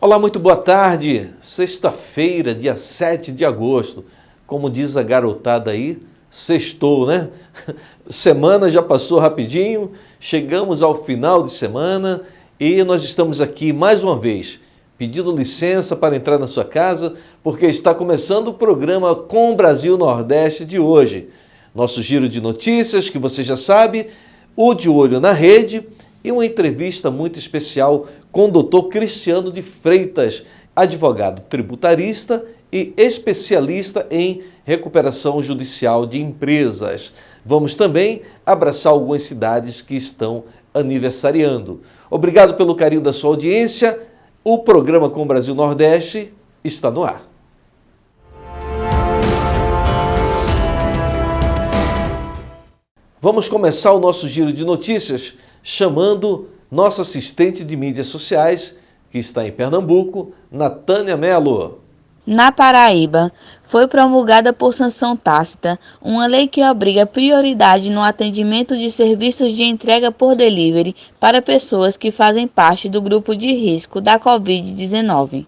Olá, muito boa tarde. Sexta-feira, dia 7 de agosto. Como diz a garotada aí, sextou, né? Semana já passou rapidinho, chegamos ao final de semana e nós estamos aqui mais uma vez, pedindo licença para entrar na sua casa, porque está começando o programa Com Brasil Nordeste de hoje. Nosso giro de notícias, que você já sabe, o De Olho na Rede e uma entrevista muito especial com o Dr. Cristiano de Freitas, advogado tributarista e especialista em recuperação judicial de empresas. Vamos também abraçar algumas cidades que estão aniversariando. Obrigado pelo carinho da sua audiência. O programa Com Brasil Nordeste está no ar. Vamos começar o nosso giro de notícias chamando nossa assistente de mídias sociais, que está em Pernambuco, Natânia Mello. Na Paraíba, foi promulgada por sanção tácita uma lei que obriga prioridade no atendimento de serviços de entrega por delivery para pessoas que fazem parte do grupo de risco da Covid-19.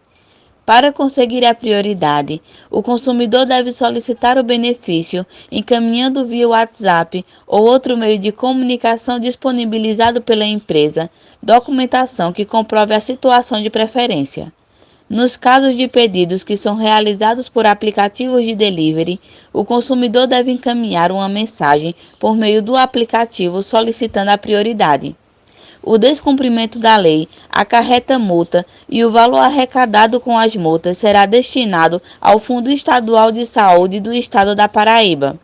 Para conseguir a prioridade, o consumidor deve solicitar o benefício encaminhando via WhatsApp ou outro meio de comunicação disponibilizado pela empresa documentação que comprove a situação de preferência. Nos casos de pedidos que são realizados por aplicativos de delivery, o consumidor deve encaminhar uma mensagem por meio do aplicativo solicitando a prioridade. O descumprimento da lei acarreta multa e o valor arrecadado com as multas será destinado ao Fundo Estadual de Saúde do Estado da Paraíba.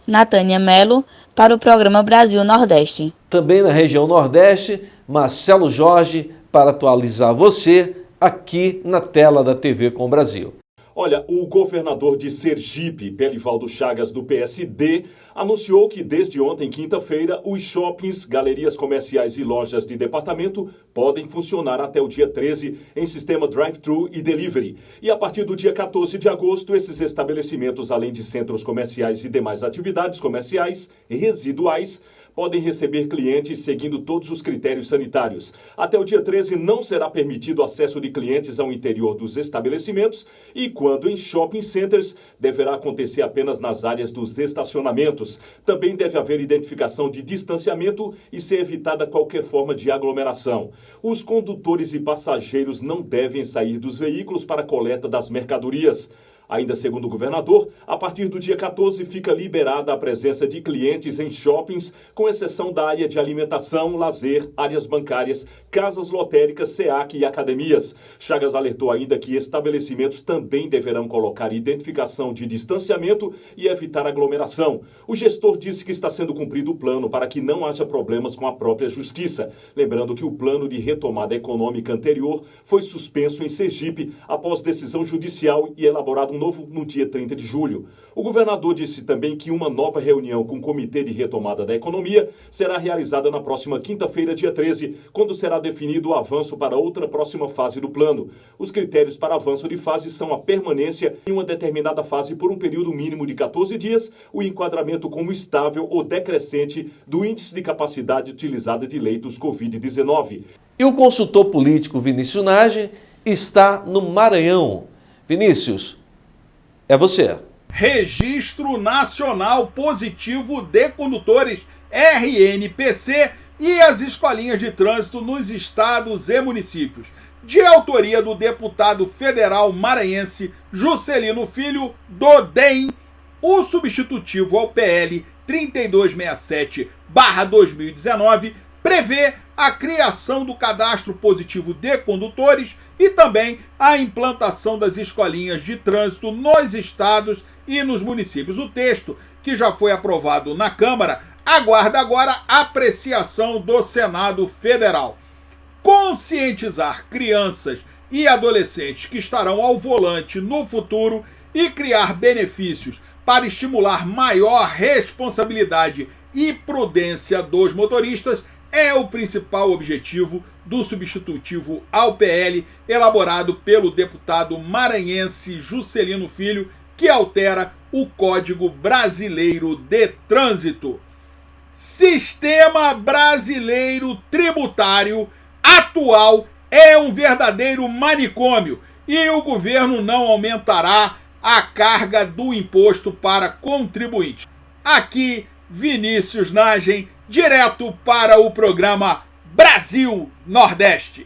Natânia Mello, para o programa Brasil Nordeste. Também na região Nordeste, Marcelo Jorge, para atualizar você aqui na tela da TV Com Brasil. Olha, o governador de Sergipe, Belivaldo Chagas, do PSD, anunciou que desde ontem, quinta-feira, os shoppings, galerias comerciais e lojas de departamento podem funcionar até o dia 13 em sistema drive-thru e delivery. E a partir do dia 14 de agosto, esses estabelecimentos, além de centros comerciais e demais atividades comerciais residuais, podem receber clientes seguindo todos os critérios sanitários. Até o dia 13 não será permitido acesso de clientes ao interior dos estabelecimentos e, quando em shopping centers, deverá acontecer apenas nas áreas dos estacionamentos. Também deve haver identificação de distanciamento e ser evitada qualquer forma de aglomeração. Os condutores e passageiros não devem sair dos veículos para a coleta das mercadorias. Ainda segundo o governador, a partir do dia 14 fica liberada a presença de clientes em shoppings, com exceção da área de alimentação, lazer, áreas bancárias, casas lotéricas, SEAC e academias. Chagas alertou ainda que estabelecimentos também deverão colocar identificação de distanciamento e evitar aglomeração. O gestor disse que está sendo cumprido o plano para que não haja problemas com a própria justiça. Lembrando que o plano de retomada econômica anterior foi suspenso em Sergipe após decisão judicial e elaborado novo no dia 30 de julho. O governador disse também que uma nova reunião com o Comitê de Retomada da Economia será realizada na próxima quinta-feira, dia 13, quando será definido o avanço para outra próxima fase do plano. Os critérios para avanço de fase são a permanência em uma determinada fase por um período mínimo de 14 dias, o enquadramento como estável ou decrescente do índice de capacidade utilizada de leitos Covid-19. E o consultor político Vinícius Nage está no Maranhão. Vinícius, é você. Registro Nacional Positivo de Condutores, RNPC, e as escolinhas de trânsito nos estados e municípios. De autoria do deputado federal maranhense Juscelino Filho, do DEM, o substitutivo ao PL 3267/2019 prevê a criação do cadastro positivo de condutores e também a implantação das escolinhas de trânsito nos estados e nos municípios. O texto, que já foi aprovado na Câmara, aguarda agora a apreciação do Senado Federal. Conscientizar crianças e adolescentes que estarão ao volante no futuro e criar benefícios para estimular maior responsabilidade e prudência dos motoristas é o principal objetivo do substitutivo ao PL elaborado pelo deputado maranhense Juscelino Filho, que altera o Código Brasileiro de Trânsito. Sistema Brasileiro Tributário atual é um verdadeiro manicômio e o governo não aumentará a carga do imposto para contribuintes. Aqui, Vinícius Nagem, direto para o programa Brasil Nordeste.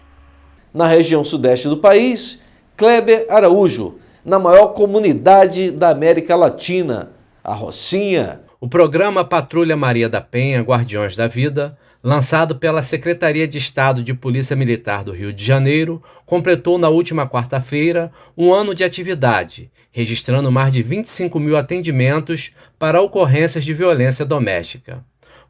Na região sudeste do país, Kleber Araújo, na maior comunidade da América Latina, a Rocinha. O programa Patrulha Maria da Penha Guardiões da Vida, lançado pela Secretaria de Estado de Polícia Militar do Rio de Janeiro, completou na última quarta-feira um ano de atividade, registrando mais de 25 mil atendimentos para ocorrências de violência doméstica.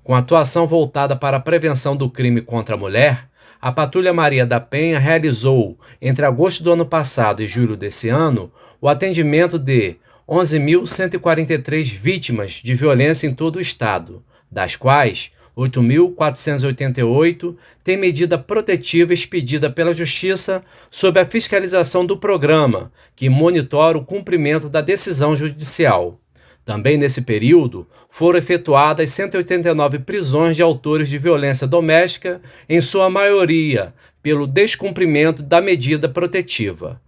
Com atuação voltada para a prevenção do crime contra a mulher, a Patrulha Maria da Penha realizou, entre agosto do ano passado e julho desse ano, o atendimento de 11.143 vítimas de violência em todo o estado, das quais 8.488 têm medida protetiva expedida pela Justiça sob a fiscalização do programa, que monitora o cumprimento da decisão judicial. Também nesse período, foram efetuadas 189 prisões de autores de violência doméstica, em sua maioria pelo descumprimento da medida protetiva.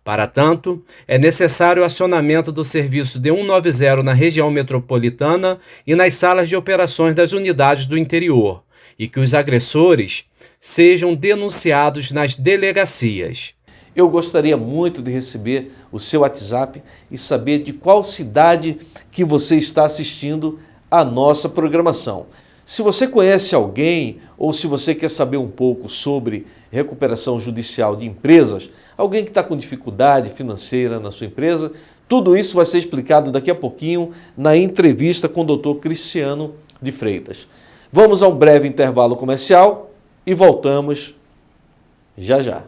Para tanto, é necessário o acionamento do serviço de 190 na região metropolitana e nas salas de operações das unidades do interior, e que os agressores sejam denunciados nas delegacias. Eu gostaria muito de receber o seu WhatsApp e saber de qual cidade que você está assistindo a nossa programação. Se você conhece alguém ou se você quer saber um pouco sobre recuperação judicial de empresas, alguém que está com dificuldade financeira na sua empresa, tudo isso vai ser explicado daqui a pouquinho na entrevista com o Dr. Cristiano de Freitas. Vamos a um breve intervalo comercial e voltamos já já.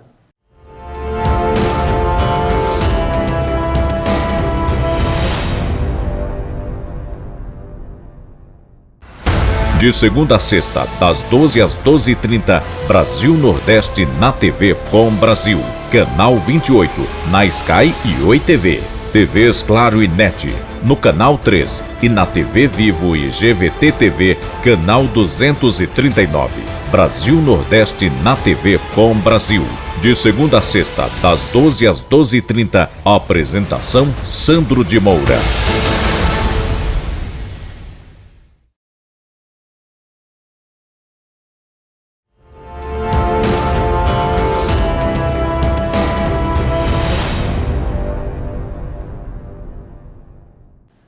De segunda a sexta, das 12 às 12h30, Brasil Nordeste na TV Com Brasil. Canal 28, na Sky e Oi TV. TVs Claro e NET, no Canal 3 e na TV Vivo e GVT TV, Canal 239. Brasil Nordeste na TV Com Brasil. De segunda a sexta, das 12 às 12h30, apresentação Sandro de Moura.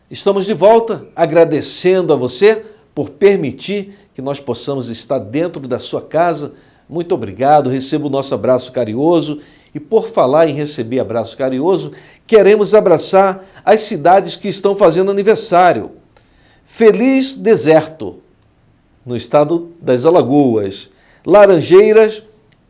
Estamos de volta, agradecendo a você por permitir que nós possamos estar dentro da sua casa. Muito obrigado, receba o nosso abraço carinhoso. E por falar em receber abraço carinhoso, queremos abraçar as cidades que estão fazendo aniversário. Feliz Deserto, no estado das Alagoas. Laranjeiras,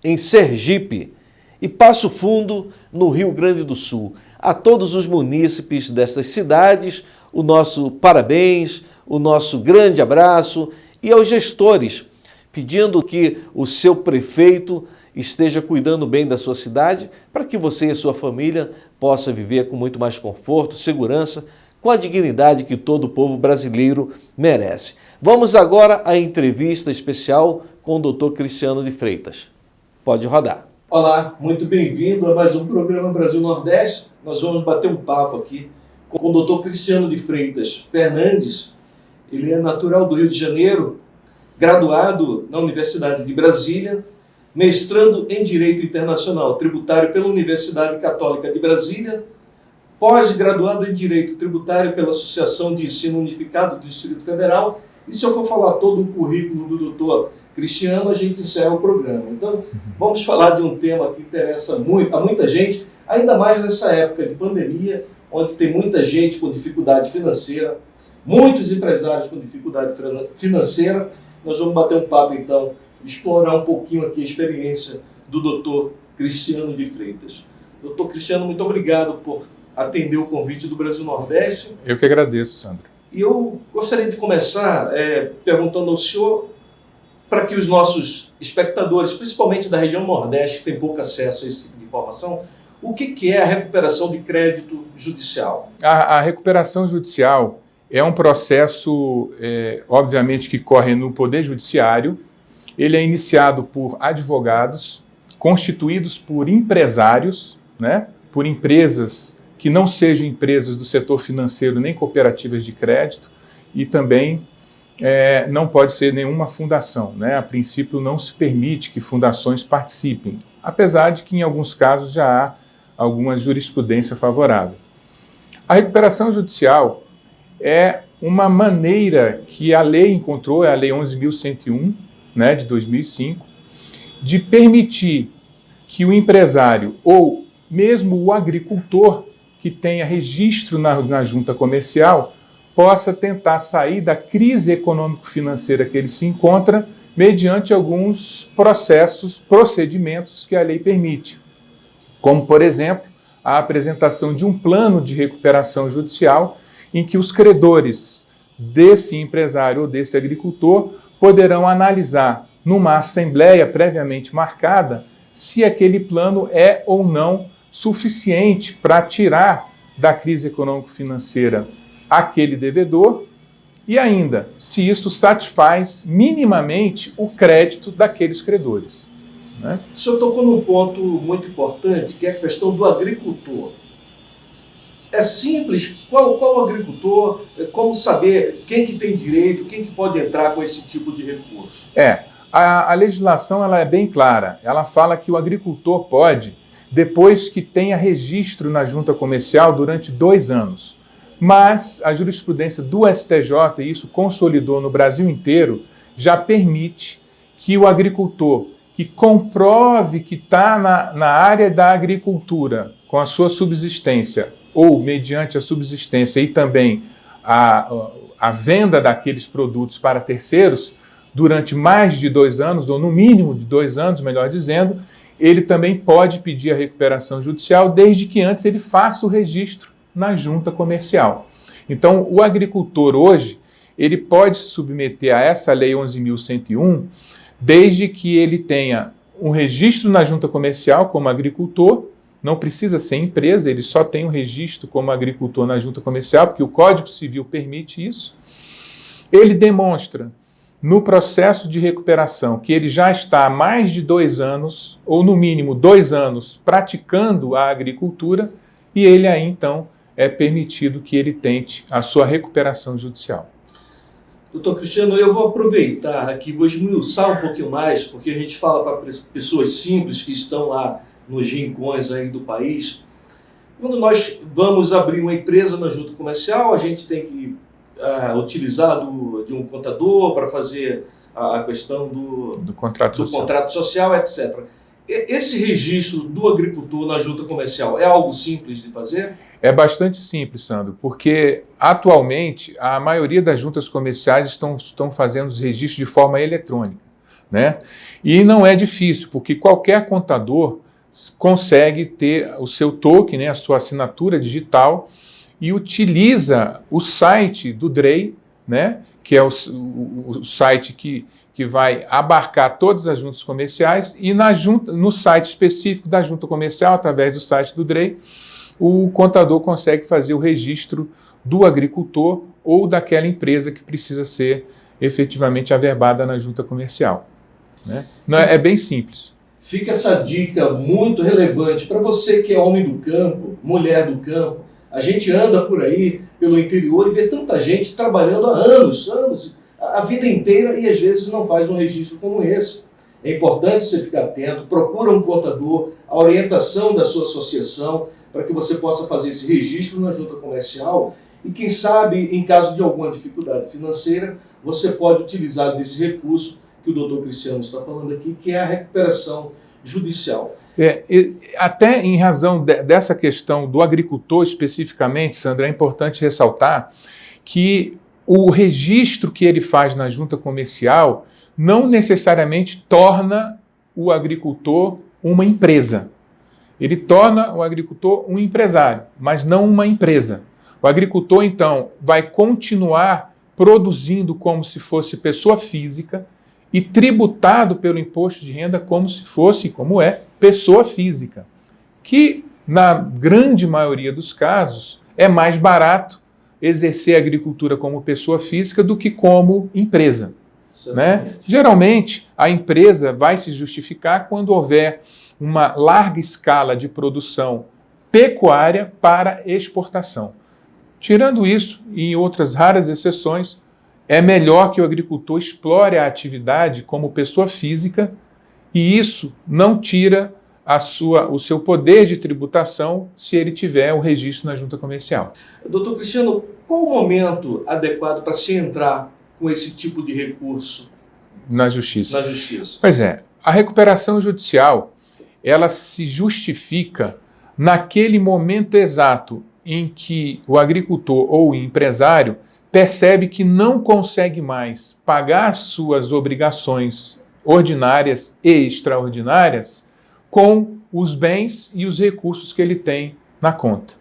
em Sergipe. E Passo Fundo, no Rio Grande do Sul. A todos os munícipes dessas cidades, o nosso parabéns, o nosso grande abraço e aos gestores, pedindo que o seu prefeito esteja cuidando bem da sua cidade para que você e a sua família possam viver com muito mais conforto, segurança, com a dignidade que todo o povo brasileiro merece. Vamos agora à entrevista especial com o Dr. Cristiano de Freitas. Pode rodar. Olá, muito bem-vindo a mais um programa Brasil Nordeste. Nós vamos bater um papo aqui com o Dr. Cristiano de Freitas Fernandes. Ele é natural do Rio de Janeiro, graduado na Universidade de Brasília, mestrando em Direito Internacional Tributário pela Universidade Católica de Brasília, pós-graduado em Direito Tributário pela Associação de Ensino Unificado do Distrito Federal. E se eu for falar todo o currículo do Dr. Cristiano, a gente encerra o programa. Então, vamos falar de um tema que interessa muito a muita gente, ainda mais nessa época de pandemia, onde tem muita gente com dificuldade financeira, muitos empresários com dificuldade financeira. Nós vamos bater um papo, então, explorar um pouquinho aqui a experiência do Dr. Cristiano de Freitas. Dr. Cristiano, muito obrigado por atender o convite do Brasil Nordeste. Eu que agradeço, Sandro. E eu gostaria de começar perguntando ao senhor, para que os nossos espectadores, principalmente da região Nordeste, que tem pouco acesso a esse tipo de informação, o que é a recuperação de crédito judicial? A recuperação judicial é um processo, obviamente, que corre no Poder Judiciário. Ele é iniciado por advogados constituídos por empresários, né, por empresas que não sejam empresas do setor financeiro nem cooperativas de crédito, e também não pode ser nenhuma fundação, né? A princípio não se permite que fundações participem, apesar de que em alguns casos já há alguma jurisprudência favorável. A recuperação judicial é uma maneira que a lei encontrou, é a Lei 11.101, né, de 2005, de permitir que o empresário ou mesmo o agricultor que tenha registro na junta comercial possa tentar sair da crise econômico-financeira que ele se encontra mediante alguns procedimentos que a lei permite, como, por exemplo, a apresentação de um plano de recuperação judicial em que os credores desse empresário ou desse agricultor poderão analisar numa assembleia previamente marcada se aquele plano é ou não suficiente para tirar da crise econômico-financeira aquele devedor e ainda se isso satisfaz minimamente o crédito daqueles credores, né? O senhor tocou num ponto muito importante, que é a questão do agricultor. É simples, qual agricultor, como saber quem que tem direito, quem que pode entrar com esse tipo de recurso? A legislação ela é bem clara, ela fala que o agricultor pode, depois que tenha registro na junta comercial durante 2 anos. Mas a jurisprudência do STJ, e isso consolidou no Brasil inteiro, já permite que o agricultor que comprove que está na área da agricultura com a sua subsistência, ou mediante a subsistência e também a venda daqueles produtos para terceiros, durante mais de 2 anos, ou no mínimo de 2 anos, melhor dizendo, ele também pode pedir a recuperação judicial, desde que antes ele faça o registro na junta comercial. Então, o agricultor hoje, ele pode se submeter a essa Lei 11.101, desde que ele tenha um registro na junta comercial como agricultor, não precisa ser empresa, ele só tem um registro como agricultor na junta comercial, porque o Código Civil permite isso. Ele demonstra no processo de recuperação que ele já está há mais de 2 anos, ou no mínimo 2 anos, praticando a agricultura, e ele aí então é permitido que ele tente a sua recuperação judicial. Doutor Cristiano, eu vou aproveitar aqui, vou esmiuçar um pouquinho mais, porque a gente fala para pessoas simples que estão lá nos rincões aí do país. Quando nós vamos abrir uma empresa na junta comercial, a gente tem que utilizar de um contador para fazer a questão do contrato social, etc. Esse registro do agricultor na junta comercial é algo simples de fazer? É bastante simples, Sandro, porque atualmente a maioria das juntas comerciais estão fazendo os registros de forma eletrônica, né? E não é difícil, porque qualquer contador consegue ter o seu token, né, a sua assinatura digital, e utiliza o site do DREI, né, que é o site que vai abarcar todas as juntas comerciais, e no site específico da junta comercial, através do site do DREI, o contador consegue fazer o registro do agricultor ou daquela empresa que precisa ser efetivamente averbada na junta comercial, né? É bem simples. Fica essa dica muito relevante para você que é homem do campo, mulher do campo. A gente anda por aí, pelo interior, e vê tanta gente trabalhando há anos, a vida inteira, e às vezes não faz um registro como esse. É importante você ficar atento, procura um contador, a orientação da sua associação, para que você possa fazer esse registro na junta comercial e, quem sabe, em caso de alguma dificuldade financeira, você pode utilizar desse recurso que o doutor Cristiano está falando aqui, que é a recuperação judicial. Até em razão dessa questão do agricultor especificamente, Sandra, é importante ressaltar que o registro que ele faz na junta comercial não necessariamente torna o agricultor uma empresa. Ele torna o agricultor um empresário, mas não uma empresa. O agricultor, então, vai continuar produzindo como se fosse pessoa física e tributado pelo imposto de renda como se fosse, como é, pessoa física, que, na grande maioria dos casos, é mais barato exercer a agricultura como pessoa física do que como empresa. né? Geralmente, a empresa vai se justificar quando houver uma larga escala de produção pecuária para exportação. Tirando isso, e em outras raras exceções, é melhor que o agricultor explore a atividade como pessoa física, e isso não tira o seu poder de tributação se ele tiver o registro na junta comercial. Doutor Cristiano, qual o momento adequado para se entrar com esse tipo de recurso na justiça? Na justiça. Pois é, a recuperação judicial, ela se justifica naquele momento exato em que o agricultor ou o empresário percebe que não consegue mais pagar suas obrigações ordinárias e extraordinárias com os bens e os recursos que ele tem na conta,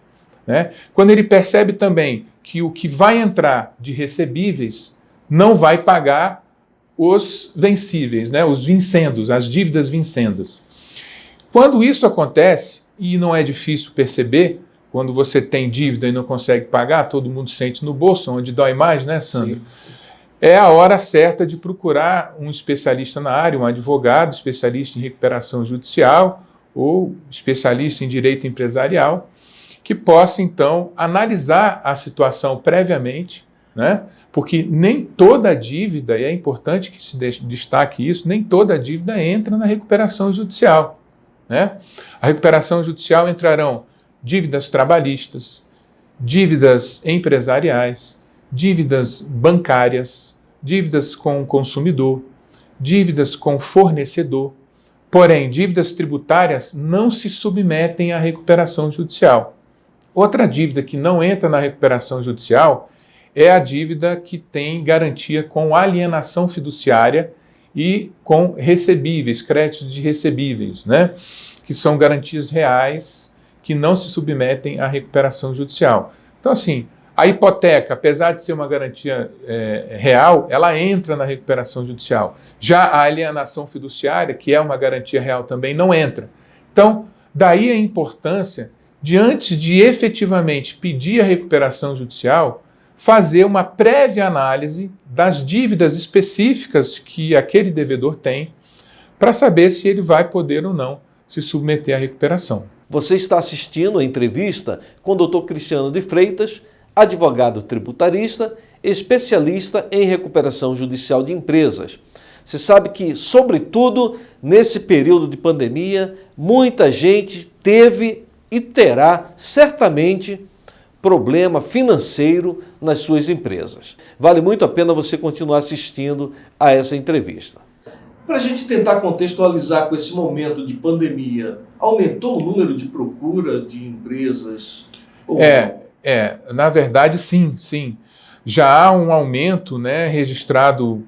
né? Quando ele percebe também que o que vai entrar de recebíveis não vai pagar os vencíveis, né? Os vincendos, as dívidas vincendas. Quando isso acontece, e não é difícil perceber, quando você tem dívida e não consegue pagar, todo mundo sente no bolso, onde dói mais, né, Sandro? Sim. É a hora certa de procurar um especialista na área, um advogado, especialista em recuperação judicial ou especialista em direito empresarial, que possa, então, analisar a situação previamente, né? Porque nem toda dívida, e é importante que se destaque isso, nem toda dívida entra na recuperação judicial, né? A recuperação judicial entrarão dívidas trabalhistas, dívidas empresariais, dívidas bancárias, dívidas com o consumidor, dívidas com fornecedor. Porém, dívidas tributárias não se submetem à recuperação judicial. Outra dívida que não entra na recuperação judicial é a dívida que tem garantia com alienação fiduciária e com recebíveis, créditos de recebíveis, né? Que são garantias reais que não se submetem à recuperação judicial. Então, assim, a hipoteca, apesar de ser uma garantia real, ela entra na recuperação judicial. Já a alienação fiduciária, que é uma garantia real também, não entra. Então, daí a importância de, antes de efetivamente pedir a recuperação judicial, fazer uma prévia análise das dívidas específicas que aquele devedor tem, para saber se ele vai poder ou não se submeter à recuperação. Você está assistindo a entrevista com o Dr. Cristiano de Freitas, advogado tributarista, especialista em recuperação judicial de empresas. Você sabe que, sobretudo nesse período de pandemia, muita gente teve e terá certamente problema financeiro nas suas empresas. Vale muito a pena você continuar assistindo a essa entrevista. Para a gente tentar contextualizar com esse momento de pandemia, aumentou o número de procura de empresas? Na verdade, sim. Já há um aumento, né, registrado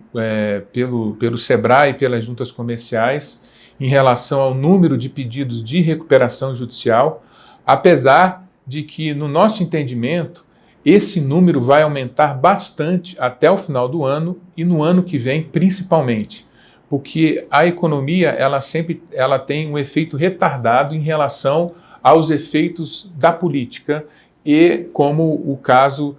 pelo SEBRAE e pelas juntas comerciais em relação ao número de pedidos de recuperação judicial, apesar de que, no nosso entendimento, esse número vai aumentar bastante até o final do ano e no ano que vem, principalmente. Porque a economia ela tem um efeito retardado em relação aos efeitos da política e como o caso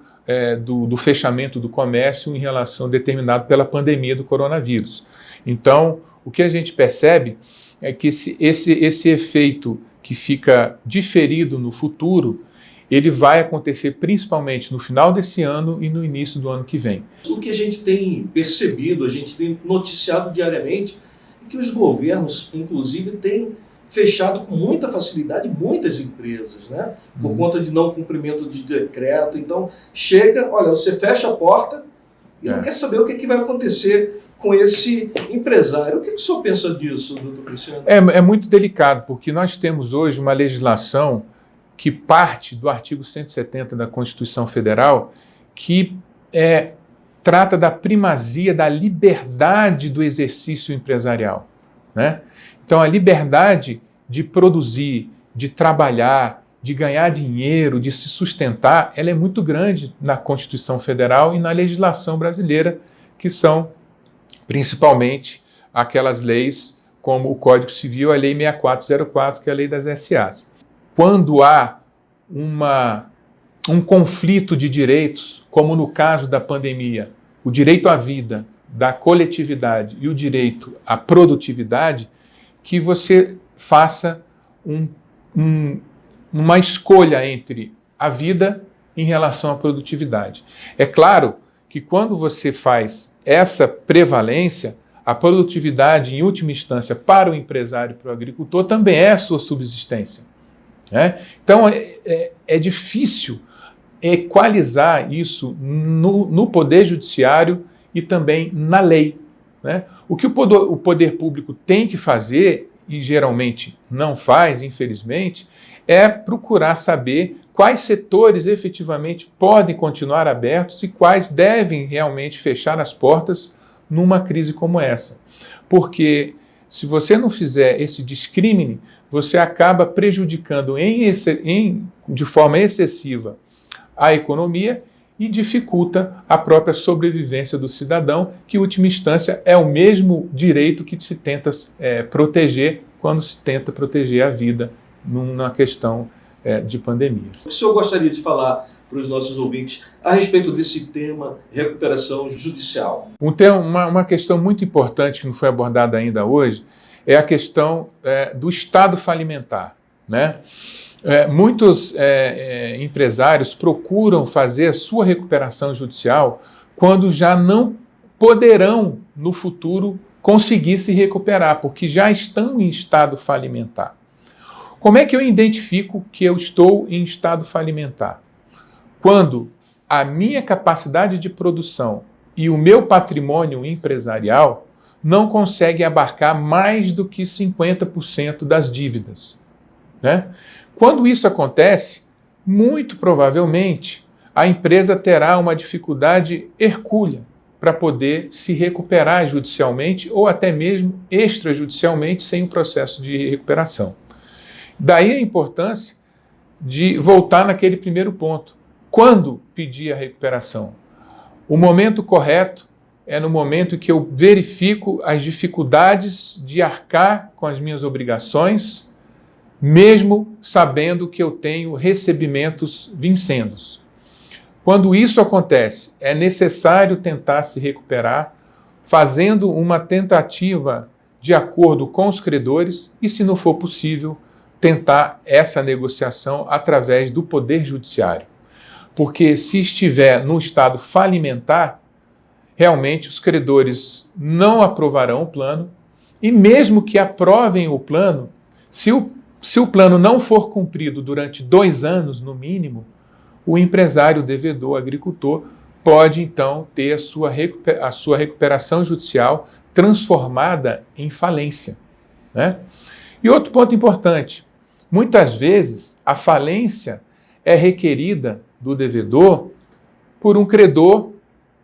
do fechamento do comércio em relação determinado pela pandemia do coronavírus. Então, o que a gente percebe é que esse efeito que fica diferido no futuro, ele vai acontecer principalmente no final desse ano e no início do ano que vem. O que a gente tem percebido, a gente tem noticiado diariamente, é que os governos, inclusive, têm fechado com muita facilidade muitas empresas, né? Por conta de não cumprimento de decreto. Então, chega, olha, você fecha a porta e não quer saber o que vai acontecer com esse empresário. O que o senhor pensa disso, doutor Cristiano? É muito delicado, porque nós temos hoje uma legislação que parte do artigo 170 da Constituição Federal, que trata da primazia da liberdade do exercício empresarial, né? Então, a liberdade de produzir, de trabalhar, de ganhar dinheiro, de se sustentar, ela é muito grande na Constituição Federal e na legislação brasileira, que são principalmente aquelas leis como o Código Civil, a Lei 6404, que é a lei das SAs. Quando há um conflito de direitos, como no caso da pandemia, o direito à vida da coletividade e o direito à produtividade, que você faça uma escolha entre a vida em relação à produtividade. É claro que quando você faz essa prevalência, a produtividade, em última instância, para o empresário e para o agricultor, também é a sua subsistência, né? Então, é difícil equalizar isso no Poder Judiciário e também na lei, né? O que o poder público tem que fazer, e geralmente não faz, infelizmente, é procurar saber quais setores efetivamente podem continuar abertos e quais devem realmente fechar as portas numa crise como essa. Porque se você não fizer esse discrímine, você acaba prejudicando de forma excessiva a economia e dificulta a própria sobrevivência do cidadão, que, em última instância, é o mesmo direito que se tenta proteger quando se tenta proteger a vida numa questão de pandemia. O que o senhor gostaria de falar para os nossos ouvintes a respeito desse tema recuperação judicial? Uma questão muito importante que não foi abordada ainda hoje é a questão do Estado falimentar, né? Muitos empresários procuram fazer a sua recuperação judicial quando já não poderão, no futuro, conseguir se recuperar, porque já estão em estado falimentar. Como é que eu identifico que eu estou em estado falimentar? Quando a minha capacidade de produção e o meu patrimônio empresarial não conseguem abarcar mais do que 50% das dívidas, né? Quando isso acontece, muito provavelmente a empresa terá uma dificuldade hercúlea para poder se recuperar judicialmente ou até mesmo extrajudicialmente sem o processo de recuperação. Daí a importância de voltar naquele primeiro ponto. Quando pedir a recuperação? O momento correto é no momento em que eu verifico as dificuldades de arcar com as minhas obrigações, mesmo sabendo que eu tenho recebimentos vincendos. Quando isso acontece, é necessário tentar se recuperar, fazendo uma tentativa de acordo com os credores e, se não for possível, tentar essa negociação através do Poder Judiciário. Porque se estiver no estado falimentar, realmente os credores não aprovarão o plano e mesmo que aprovem o plano, se o plano não for cumprido durante 2 anos, no mínimo, o empresário devedor, o agricultor, pode então ter a sua recuperação judicial transformada em falência, né? E outro ponto importante, muitas vezes a falência é requerida do devedor por um credor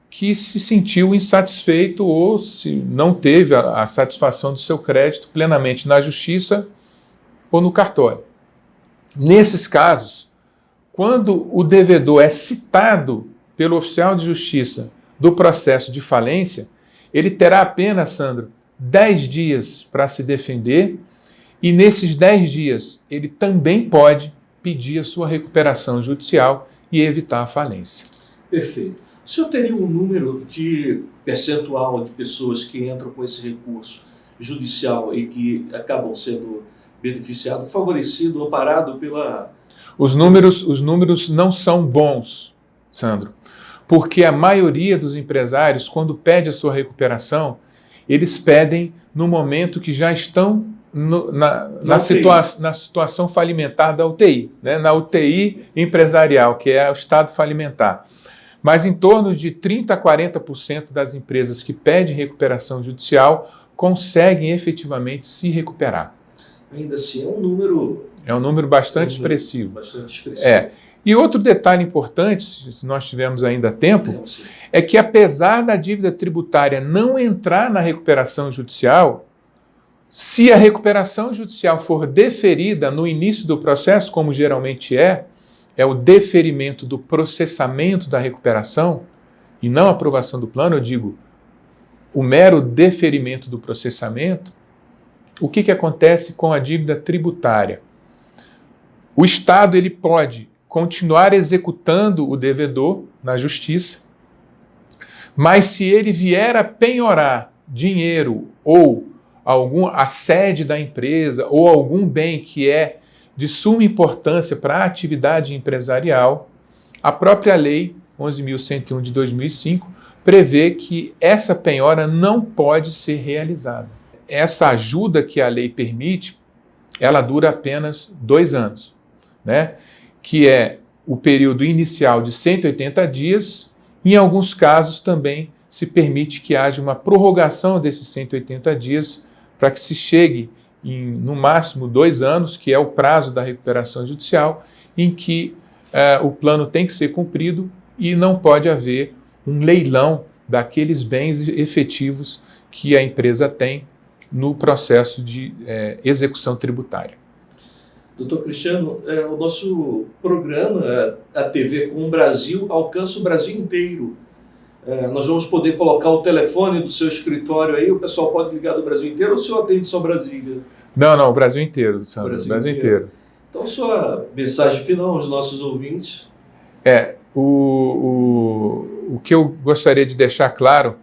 que se sentiu insatisfeito ou se não teve a satisfação do seu crédito plenamente na justiça ou no cartório. Nesses casos, quando o devedor é citado pelo oficial de justiça do processo de falência, ele terá apenas, Sandro, 10 dias para se defender e nesses 10 dias ele também pode pedir a sua recuperação judicial e evitar a falência. Perfeito. O senhor teria um número de percentual de pessoas que entram com esse recurso judicial e que acabam sendo beneficiados, favorecidos, amparados pela... Os números não são bons, Sandro, porque a maioria dos empresários, quando pede a sua recuperação, eles pedem no momento que já estão na situação falimentar da UTI, né? Na UTI empresarial, que é o estado falimentar. Mas em torno de 30% a 40% das empresas que pedem recuperação judicial conseguem efetivamente se recuperar. Ainda assim, é um número... É um número bastante expressivo. Bastante expressivo. E outro detalhe importante, se nós tivermos ainda tempo, é que apesar da dívida tributária não entrar na recuperação judicial, se a recuperação judicial for deferida no início do processo, como geralmente é o deferimento do processamento da recuperação e não a aprovação do plano, eu digo, o mero deferimento do processamento, o que acontece com a dívida tributária? O Estado ele pode continuar executando o devedor na justiça, Mas se ele vier a penhorar dinheiro ou a sede da empresa ou algum bem que é de suma importância para a atividade empresarial, a própria lei 11.101 de 2005 prevê que essa penhora não pode ser realizada. Essa ajuda que a lei permite, ela dura apenas 2 anos, né? Que é o período inicial de 180 dias. Em alguns casos também se permite que haja uma prorrogação desses 180 dias para que se chegue no máximo 2 anos, que é o prazo da recuperação judicial, em que o plano tem que ser cumprido e não pode haver um leilão daqueles bens efetivos que a empresa tem no processo de execução tributária. Doutor Cristiano, o nosso programa, a TV com o Brasil, alcança o Brasil inteiro. Nós vamos poder colocar o telefone do seu escritório aí, o pessoal pode ligar do Brasil inteiro ou o senhor atende só Brasília? Não, o Brasil inteiro, Sandro, o Brasil inteiro. Então, sua mensagem final aos nossos ouvintes? O que eu gostaria de deixar claro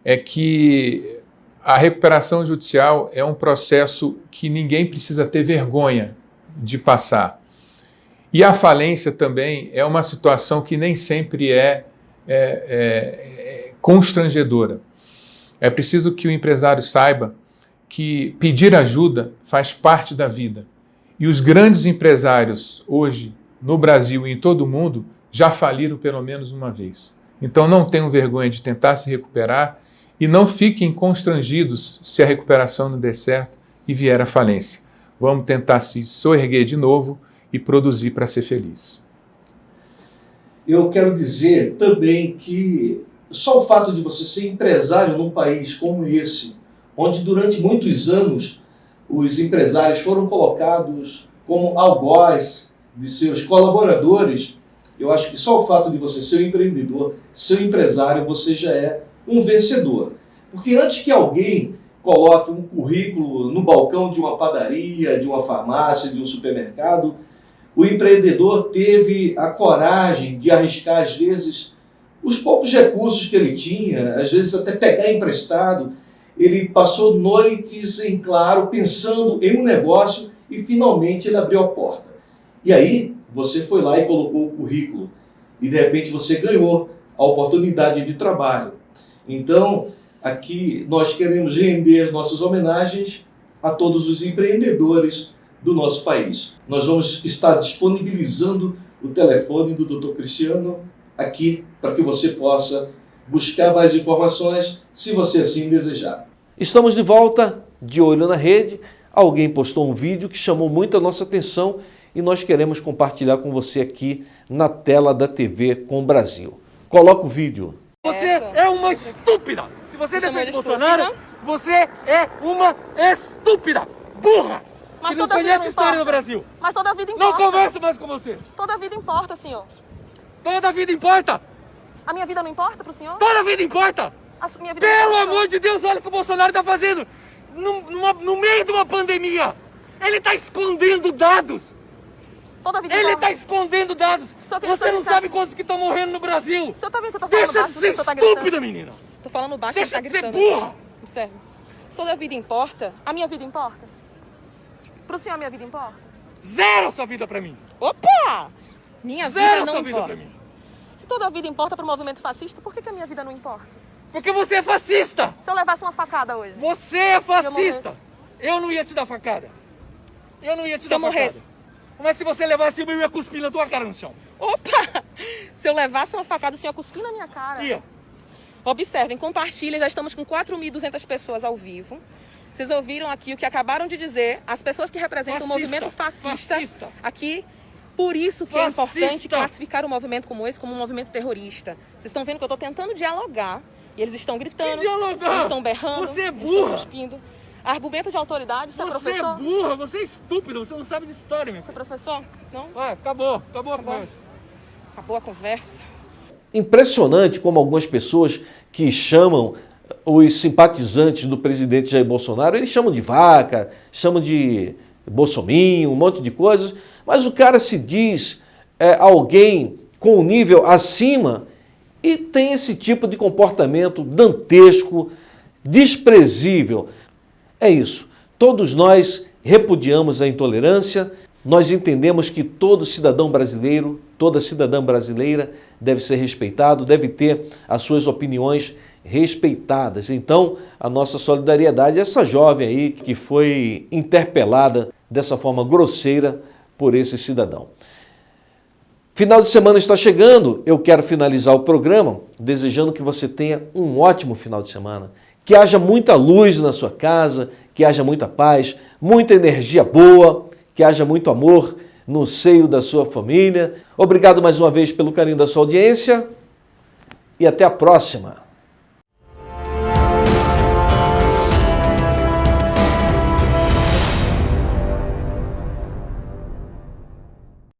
é que a recuperação judicial é um processo que ninguém precisa ter vergonha de passar. E a falência também é uma situação que nem sempre é constrangedora. É preciso que o empresário saiba que pedir ajuda faz parte da vida. E os grandes empresários hoje, no Brasil e em todo o mundo, já faliram pelo menos uma vez. Então não tenham vergonha de tentar se recuperar e não fiquem constrangidos se a recuperação não der certo e vier a falência. Vamos tentar se soerguer de novo e produzir para ser feliz. Eu quero dizer também que só o fato de você ser empresário num país como esse, onde durante muitos anos os empresários foram colocados como algoz de seus colaboradores, eu acho que só o fato de você ser um empreendedor, ser um empresário, você já é um vencedor. Porque antes que alguém coloque um currículo no balcão de uma padaria, de uma farmácia, de um supermercado, o empreendedor teve a coragem de arriscar, às vezes, os poucos recursos que ele tinha, às vezes até pegar emprestado. Ele passou noites em claro, pensando em um negócio e finalmente ele abriu a porta. E aí você foi lá e colocou o currículo e de repente você ganhou a oportunidade de trabalho. Então, aqui nós queremos render as nossas homenagens a todos os empreendedores do nosso país. Nós vamos estar disponibilizando o telefone do Dr. Cristiano aqui para que você possa buscar mais informações, se você assim desejar. Estamos de volta, de olho na rede. Alguém postou um vídeo que chamou muito a nossa atenção e nós queremos compartilhar com você aqui na tela da TV com o Brasil. Coloca o vídeo. Você é uma estúpida! Se você defende Bolsonaro, você é uma estúpida! Burra! Mas que não conhece a história do Brasil! Mas toda a vida importa! Não converso mais com você! Toda a vida importa, senhor! Toda a vida importa! A minha vida não importa pro senhor? Toda a vida importa! Minha vida Pelo importa. amor de Deus, olha o que o Bolsonaro está fazendo! No meio de uma pandemia! Ele está escondendo dados! Toda a vida Ele importa. está escondendo dados! Você não sabe quantos que estão morrendo no Brasil! O senhor tá vendo que eu tô falando Deixa baixo? de ser Você tá estúpida, gritando? menina! Tô falando baixo, Deixa você tá de ser gritando. burra! Observe. Se toda a vida importa, a minha vida importa? Pro senhor a minha vida importa? Zero a sua vida pra mim! Opa! Minha Zero vida a não sua vida importa. pra mim! Se toda a vida importa pro movimento fascista, por que a minha vida não importa? Porque você é fascista! Se eu levasse uma facada hoje? Você é fascista! Eu não ia te dar facada! Eu não ia te Se dar eu facada! morresse? Mas se você levasse eu ia cuspir na tua cara no chão! Opa! Se eu levasse uma facada, o senhor cuspir na minha cara? Ia! Observem, compartilhem, já estamos com 4.200 pessoas ao vivo. Vocês ouviram aqui o que acabaram de dizer as pessoas que representam o movimento fascista aqui. Por isso que é importante classificar um movimento como esse como um movimento terrorista. Vocês estão vendo que eu estou tentando dialogar e eles estão gritando, eles estão berrando, Você é eles burra. estão cuspindo. Argumento de autoridade, você é Você professor? é burra, você é estúpido, você não sabe de história, meu Você é filho. professor? Não? Acabou a conversa. Acabou a conversa. Impressionante como algumas pessoas que chamam os simpatizantes do presidente Jair Bolsonaro, eles chamam de vaca, chamam de bolsominho, um monte de coisas, mas o cara se diz alguém com um nível acima e tem esse tipo de comportamento dantesco, desprezível. É isso. Todos nós repudiamos a intolerância, nós entendemos que todo cidadão brasileiro, toda cidadã brasileira deve ser respeitado, deve ter as suas opiniões respeitadas. Então, a nossa solidariedade é essa jovem aí que foi interpelada dessa forma grosseira por esse cidadão. Final de semana está chegando, eu quero finalizar o programa desejando que você tenha um ótimo final de semana, que haja muita luz na sua casa, que haja muita paz, muita energia boa, que haja muito amor no seio da sua família. Obrigado mais uma vez pelo carinho da sua audiência e até a próxima.